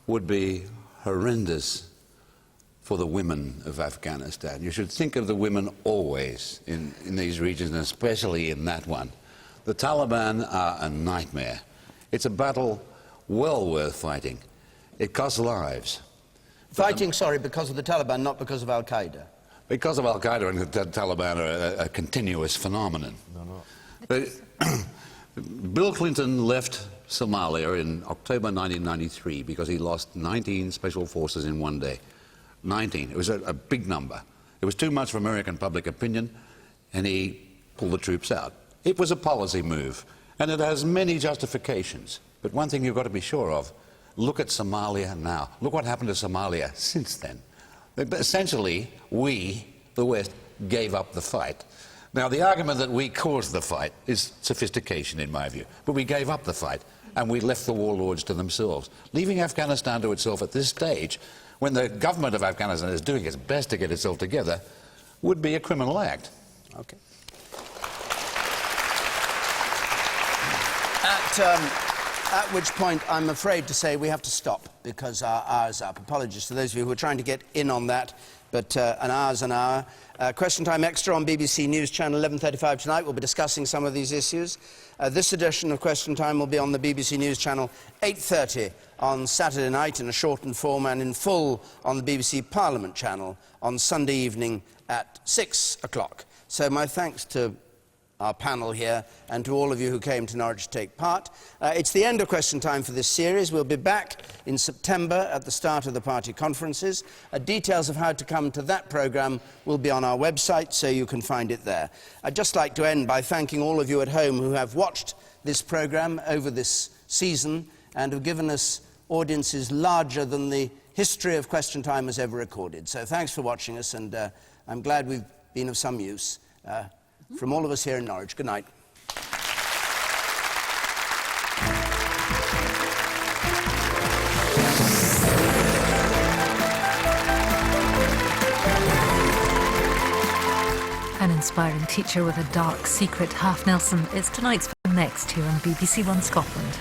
would be horrendous for the women of Afghanistan. You should think of the women always in these regions, and especially in that one. The Taliban are a nightmare. It's a battle well worth fighting. It costs lives. Fighting, sorry, because of the Taliban, not because of Al-Qaeda? Because of Al-Qaeda and the Taliban are a continuous phenomenon. But Bill Clinton left Somalia in October 1993 because he lost 19 special forces in one day. 19. It was a big number. It was too much for American public opinion, and he pulled the troops out. It was a policy move, and it has many justifications. But one thing you've got to be sure of, look at Somalia now. Look what happened to Somalia since then. Essentially, we, the West, gave up the fight. Now, the argument that we caused the fight is sophistication, in my view. But we gave up the fight, and we left the warlords to themselves. Leaving Afghanistan to itself at this stage, when the government of Afghanistan is doing its best to get itself together, would be a criminal act. Okay. At which point, I'm afraid to say we have to stop because our hour's up. Apologies to those of you who are trying to get in on that, but an hour's an hour. Question Time Extra on BBC News Channel 11:35 tonight. We'll be discussing some of these issues. This edition of Question Time will be on the BBC News Channel 8:30 on Saturday night in a shortened form, and in full on the BBC Parliament Channel on Sunday evening at 6 o'clock. So my thanks to our panel here and to all of you who came to Norwich to take part. It's the end of Question Time for this series. We'll be back in September at the start of the party conferences. Details of how to come to that programme will be on our website, so you can find it there. I'd just like to end by thanking all of you at home who have watched this programme over this season and have given us audiences larger than the history of Question Time has ever recorded. So thanks for watching us, and I'm glad we've been of some use. From all of us here in Norwich, good night. An inspiring teacher with a dark secret, Half Nelson, is tonight's film next here on BBC One Scotland.